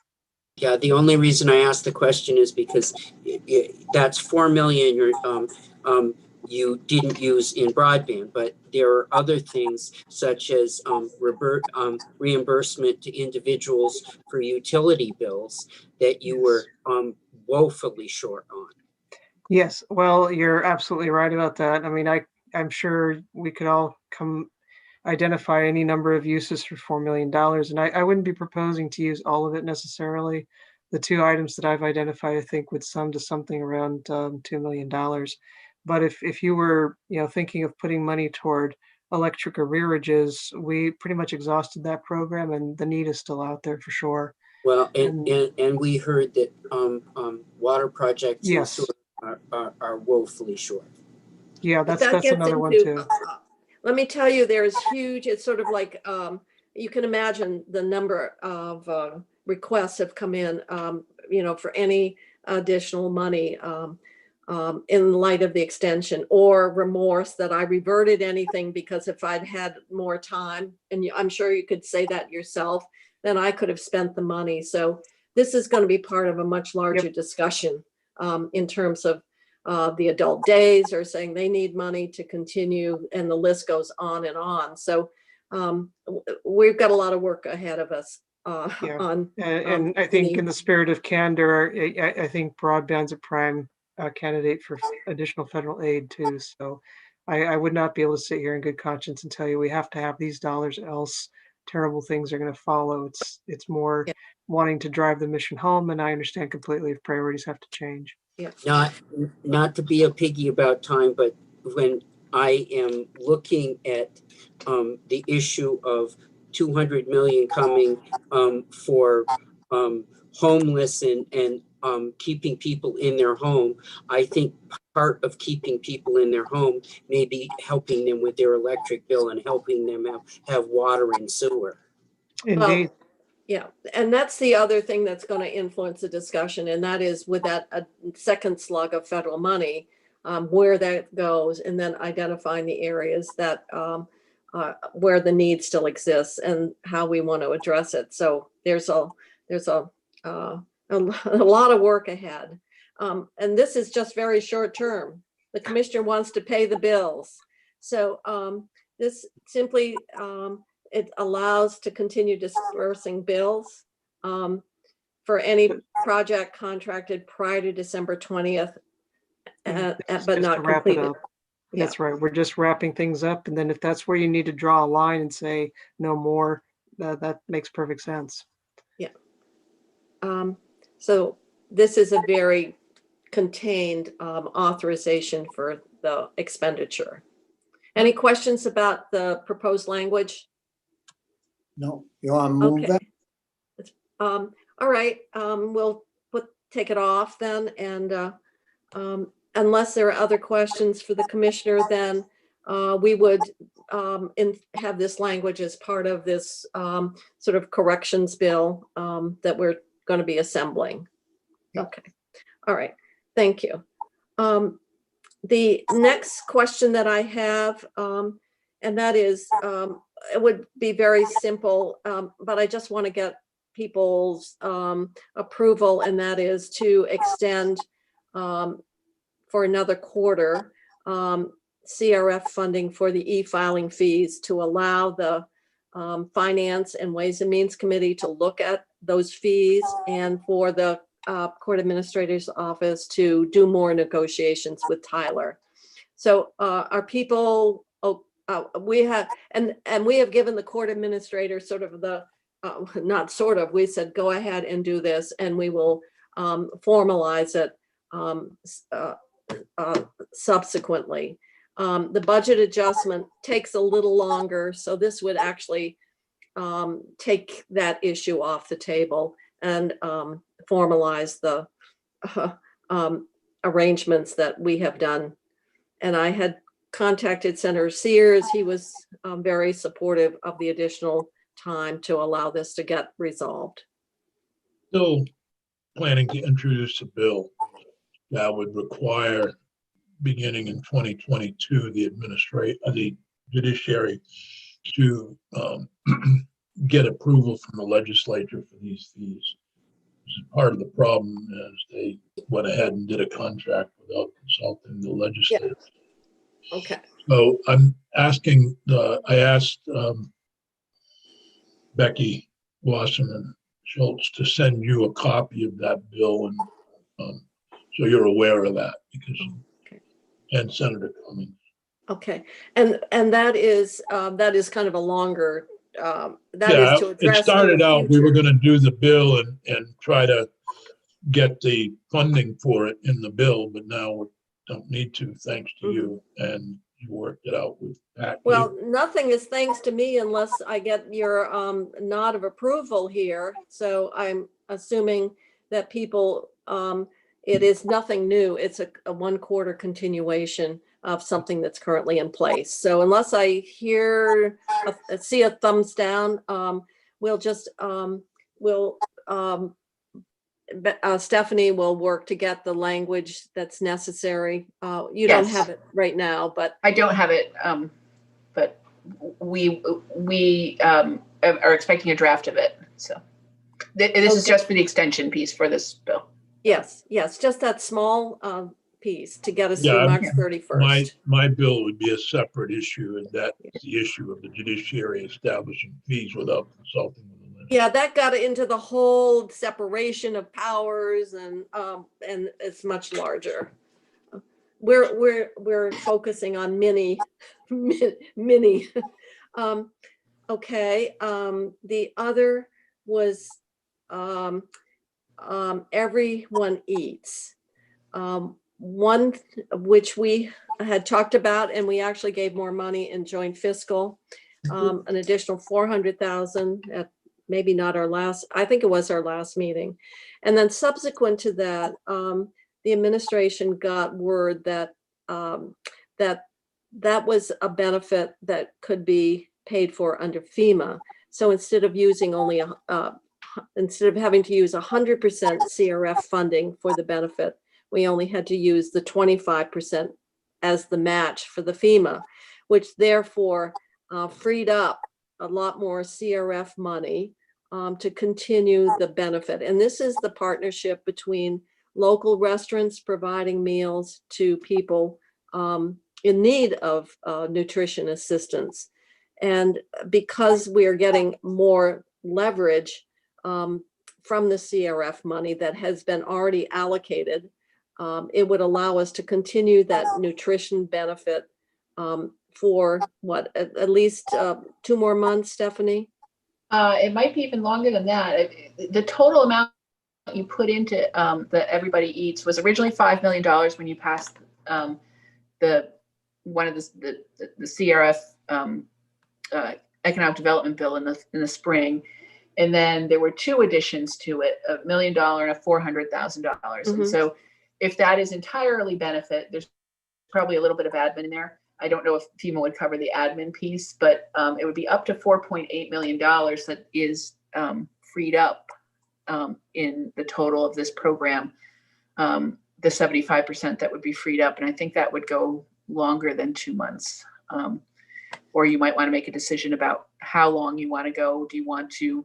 Yeah, the only reason I asked the question is because that's 4 million you didn't use in broadband, but there are other things such as reimbursement to individuals for utility bills that you were woefully short on. Yes, well, you're absolutely right about that. I mean, I'm sure we could all identify any number of uses for $4 million, and I wouldn't be proposing to use all of it necessarily. The two items that I've identified, I think, would sum to something around $2 million. But if you were, thinking of putting money toward electric arrearages, we pretty much exhausted that program, and the need is still out there for sure. Well, and we heard that water projects are woefully short. Yeah, that's another one too. Let me tell you, there's huge. It's sort of like you can imagine the number of requests have come in, for any additional money. In light of the extension, or remorse that I reverted anything, because if I'd had more time, and I'm sure you could say that yourself, then I could have spent the money. So this is going to be part of a much larger discussion in terms of the adult days are saying they need money to continue, and the list goes on and on. So we've got a lot of work ahead of us. And I think in the spirit of candor, I think broadband's a prime candidate for additional federal aid too. So I would not be able to sit here in good conscience and tell you we have to have these dollars, else terrible things are going to follow. It's more wanting to drive the mission home, and I understand completely if priorities have to change. Not to be a piggy about time, but when I am looking at the issue of 200 million coming for homeless and keeping people in their home, I think part of keeping people in their home may be helping them with their electric bill and helping them have water and sewer. Indeed. Yeah, and that's the other thing that's going to influence the discussion, and that is with that second slug of federal money, where that goes, and then identifying the areas that where the need still exists and how we want to address it. So there's a lot of work ahead, and this is just very short term. The commissioner wants to pay the bills, so this simply. It allows to continue dispersing bills for any project contracted prior to December 20th, but not completed. That's right. We're just wrapping things up. And then if that's where you need to draw a line and say no more, that makes perfect sense. Yeah. So this is a very contained authorization for the expenditure. Any questions about the proposed language? No, you want to move Okay. it? All right, we'll take it off then, and unless there are other questions for the commissioner, then we would have this language as part of this sort of corrections bill that we're going to be assembling. Okay, all right, thank you. The next question that I have, and that is, it would be very simple, but I just want to get people's approval, and that is to extend for another quarter CRF funding for the e-filing fees to allow the Finance and Ways and Means Committee to look at those fees, and for the Court Administrator's Office to do more negotiations with Tyler. So our people, we have, and we have given the Court Administrator sort of the, not sort of, we said, go ahead and do this, and we will formalize it subsequently. The budget adjustment takes a little longer, so this would actually take that issue off the table and formalize the arrangements that we have done. And I had contacted Senator Sears. He was very supportive of the additional time to allow this to get resolved. Still planning to introduce a bill that would require, beginning in 2022, the judiciary to get approval from the legislature for these fees. Part of the problem is they went ahead and did a contract without consulting the legislature. Yeah. Okay. So I'm asking, I asked Becky Wasserman Schultz to send you a copy of that bill, and so you're aware of that, because and Senator Cummings. Okay, and that is kind of a longer. That Yeah, is to address. it started out, we were going to do the bill and try to get the funding for it in the bill, but now we don't need to, thanks to you, and you worked it out with Pat. Well, nothing is thanks to me unless I get your nod of approval here. So I'm assuming that people, it is nothing new. It's a 1 quarter continuation of something that's currently in place. So unless I see a thumbs down, we'll just, Stephanie will work to get the language that's necessary. You don't have it right now, but. I don't have it, but we are expecting a draft of it. So this is just for the extension piece for this bill. Yes, just that small piece to get us through March 31st. My bill would be a separate issue, and that's the issue of the judiciary establishing fees without consulting with the legislature. Yeah, that got into the whole separation of powers, and it's much larger. We're focusing on mini. Okay. The other was Everyone Eats. One which we had talked about, and we actually gave more money in joint fiscal, an additional 400,000 at maybe not our last, I think it was our last meeting. And then subsequent to that, the administration got word that that was a benefit that could be paid for under FEMA. So instead of using instead of having to use 100% CRF funding for the benefit, we only had to use the 25% as the match for the FEMA, which therefore freed up a lot more CRF money to continue the benefit. And this is the partnership between local restaurants providing meals to people in need of nutrition assistance. And because we're getting more leverage from the CRF money that has been already allocated, it would allow us to continue that nutrition benefit for what, at least 2 more months, Stephanie? It might be even longer than that. The total amount you put into the Everybody Eats was originally $5 million when you passed the one of the CRF economic development bill in the spring. And then there were two additions to it, $1 million and a $400,000. And so if that is entirely benefit, there's probably a little bit of admin in there. I don't know if FEMA would cover the admin piece, but it would be up to $4.8 million that is freed up in the total of this program. The 75% that would be freed up. And I think that would go longer than 2 months. Or you might want to make a decision about how long you want to go. Do you want to,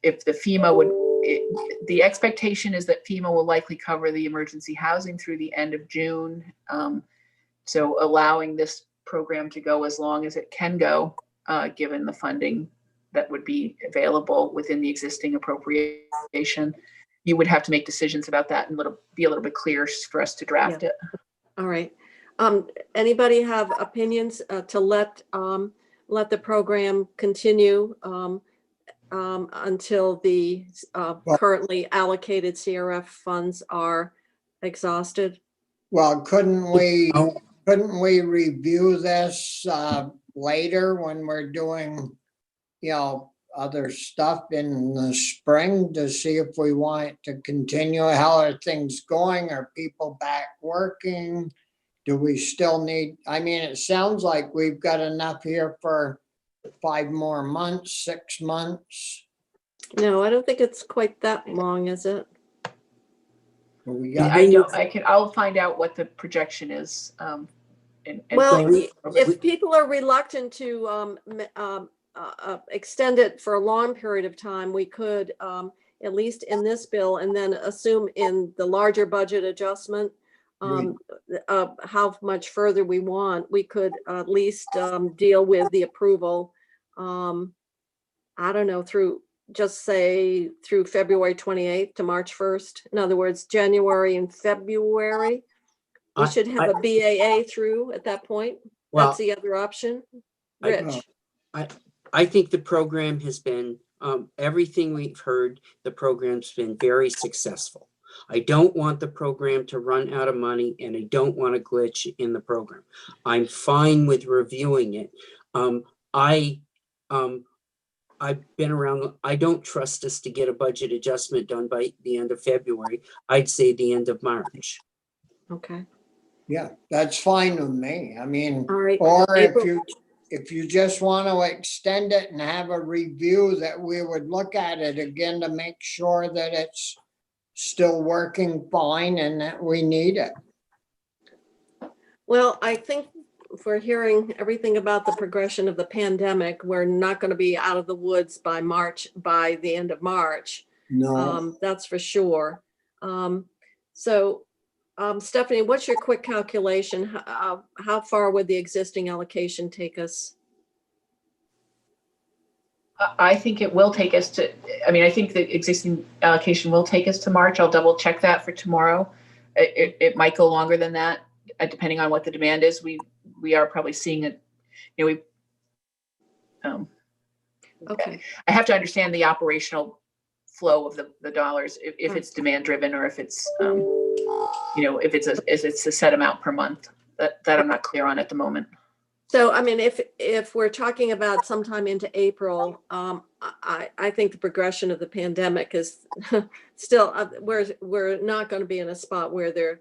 if the FEMA would, the expectation is that FEMA will likely cover the emergency housing through the end of June. So allowing this program to go as long as it can go, given the funding that would be available within the existing appropriation. You would have to make decisions about that and be a little bit clearer for us to draft it. All right. Anybody have opinions to let the program continue until the currently allocated CRF funds are exhausted? Well, couldn't we review this later when we're doing, other stuff in the spring to see if we want to continue? How are things going? Are people back working? Do we still need, it sounds like we've got enough here for 5 more months, 6 months. No, I don't think it's quite that long, is it? I'll find out what the projection is. Well, if people are reluctant to extend it for a long period of time, we could, at least in this bill, and then assume in the larger budget adjustment, how much further we want. We could at least deal with the approval, I don't know, through February 28th to March 1st. In other words, January and February. We should have a BAA through at that point. That's the other option. Rich. I think the program has been, everything we've heard, the program's been very successful. I don't want the program to run out of money, and I don't want a glitch in the program. I'm fine with reviewing it. I've been around, I don't trust us to get a budget adjustment done by the end of February. I'd say the end of March. Okay. Yeah, that's fine with me. All right. Or if you just want to extend it and have a review, that we would look at it again to make sure that it's still working fine and that we need it. Well, I think if we're hearing everything about the progression of the pandemic, we're not going to be out of the woods by the end of March. No. That's for sure. Stephanie, what's your quick calculation? How far would the existing allocation take us? I think it will take us to, I think the existing allocation will take us to March. I'll double check that for tomorrow. It might go longer than that, depending on what the demand is. We are probably seeing it, okay. I have to understand the operational flow of the dollars, if it's demand driven or if it's, if it's a set amount per month. That I'm not clear on at the moment. So, if we're talking about sometime into April, I think the progression of the pandemic is still, we're not going to be in a spot where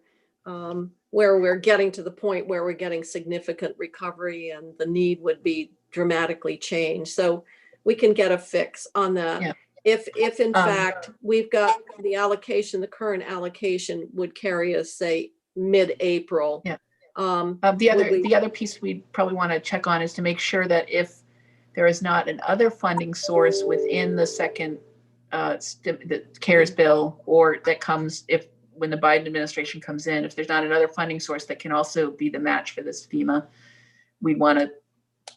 we're getting to the point where we're getting significant recovery and the need would be dramatically changed. So we can get a fix on that. Yeah. If in fact we've got the allocation, the current allocation would carry us, say, mid-April. Yeah. The other piece we probably want to check on is to make sure that if there is not another funding source within the second the CARES bill, or that comes when the Biden administration comes in, if there's not another funding source that can also be the match for this FEMA, we want to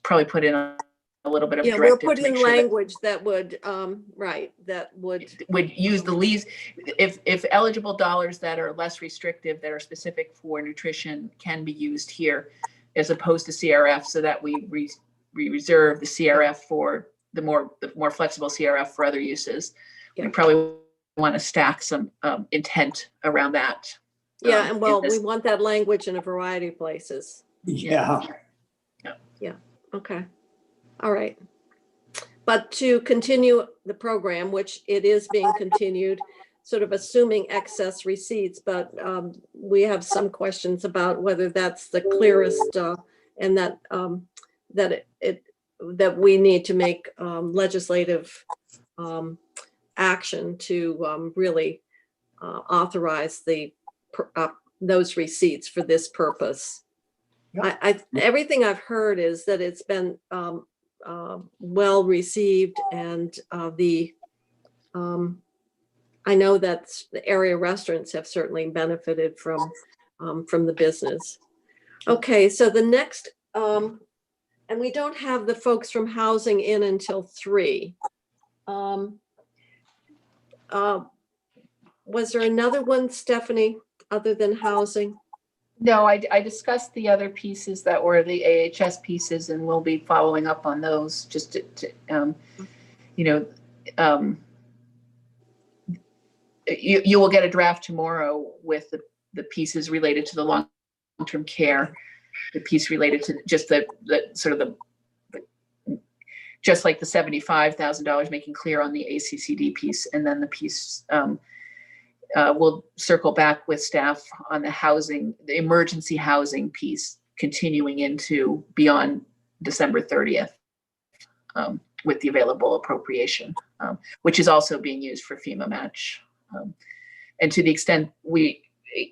probably put in a little bit of directive. We'll put in language that would would use the least, if eligible dollars that are less restrictive, that are specific for nutrition, can be used here as opposed to CRF, so that we reserve the CRF for the more flexible CRF for other uses. Yeah. We probably want to stack some intent around that. Yeah, and well, in this- we want that language in a variety of places. Yeah. Okay, all right. But to continue the program, which it is being continued, sort of assuming excess receipts, but we have some questions about whether that's the clearest and that that we need to make legislative action to really authorize those receipts for this purpose. Everything I've heard is that it's been well received, and I know that the area restaurants have certainly benefited from the business. Okay, so the next, and we don't have the folks from housing in until 3. Was there another one, Stephanie, other than housing? No, I discussed the other pieces that were the AHS pieces, and we'll be following up on those just you will get a draft tomorrow with the pieces related to the long-term care, the piece related to just the sort of just like the $75,000, making clear on the ACCD piece, and then the piece we'll circle back with staff on the housing, the emergency housing piece, continuing into beyond December 30th with the available appropriation, which is also being used for FEMA match. And to the extent we,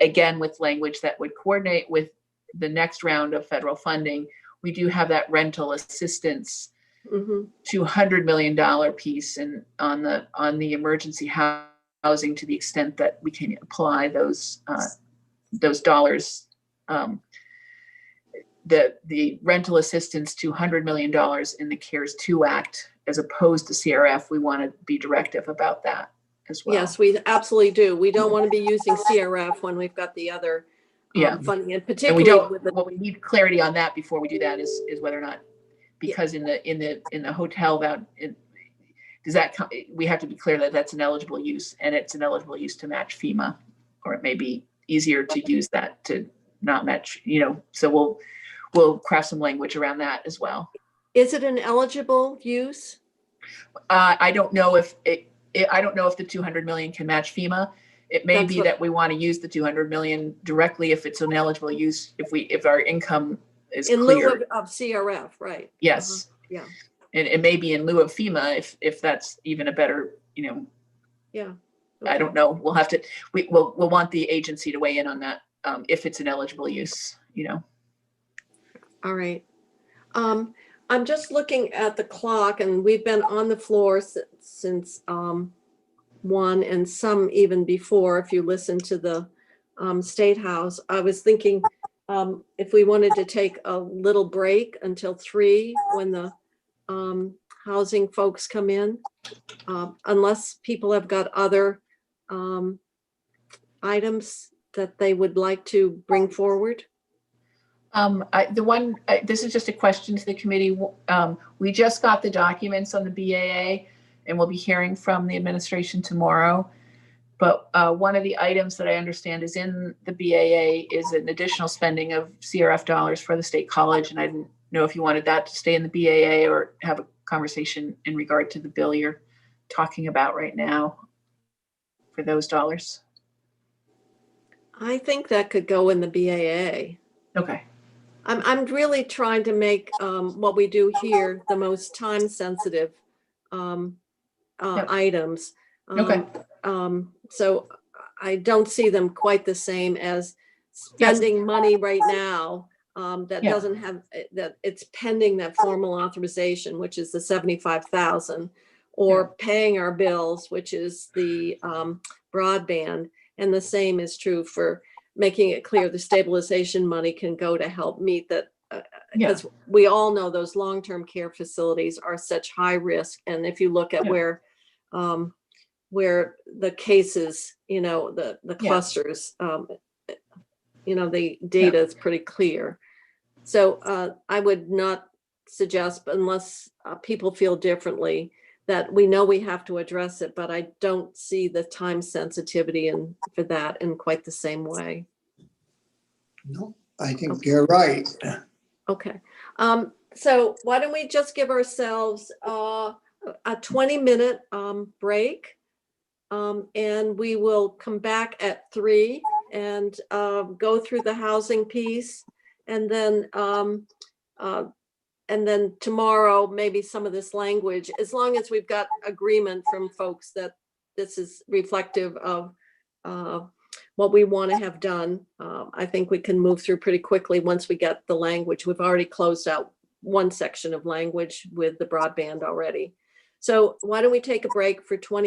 again, with language that would coordinate with the next round of federal funding, we do have that rental assistance $200 million piece, and on the emergency housing, to the extent that we can apply those dollars, the rental assistance $200 million in the CARES 2 Act, as opposed to CRF, we want to be directive about that as well. Yes, we absolutely do. We don't want to be using CRF when we've got the other funding, and particularly what we need clarity on that before we do that is whether or not, because in the hotel does that come, we have to be clear that that's an eligible use, and it's an eligible use to match FEMA, or it may be easier to use that to not match, so we'll craft some language around that as well. Is it an eligible use? I don't know if I don't know if the 200 million can match FEMA. It may be that we want to use the 200 million directly if it's an eligible use, if our income is in clear. lieu of CRF, right? Yes. Yeah. And it may be in lieu of FEMA if that's even a better, Yeah. Okay. I don't know. We'll have to, we'll want the agency to weigh in on that if it's an eligible use, All right. I'm just looking at the clock, and we've been on the floor since 1, and some even before, if you listen to the State House. I was thinking if we wanted to take a little break until 3 when the housing folks come in, unless people have got other items that they would like to bring forward. This is just a question to the committee. We just got the documents on the BAA, and we'll be hearing from the administration tomorrow. But one of the items that I understand is in the BAA is an additional spending of CRF dollars for the State College. And I didn't know if you wanted that to stay in the BAA or have a conversation in regard to the bill you're talking about right now for those dollars. I think that could go in the BAA. Okay. I'm really trying to make what we do here the most time sensitive items. Okay. So I don't see them quite the same as spending money right now that doesn't have, that it's pending that formal authorization, which is the 75,000, or paying our bills, which is the broadband. And the same is true for making it clear the stabilization money can go to help meet that, because we all know those long-term care facilities are such high risk. And if you look at where the cases, the clusters, the data is pretty clear. So I would not suggest, unless people feel differently, that we know we have to address it, but I don't see the time sensitivity for that in quite the same way. No, I think you're right. Okay. So why don't we just give ourselves a 20-minute break? And we will come back at 3 and go through the housing piece. And then tomorrow, maybe some of this language, as long as we've got agreement from folks that this is reflective of what we want to have done. I think we can move through pretty quickly once we get the language. We've already closed out one section of language with the broadband already. So why don't we take a break for 20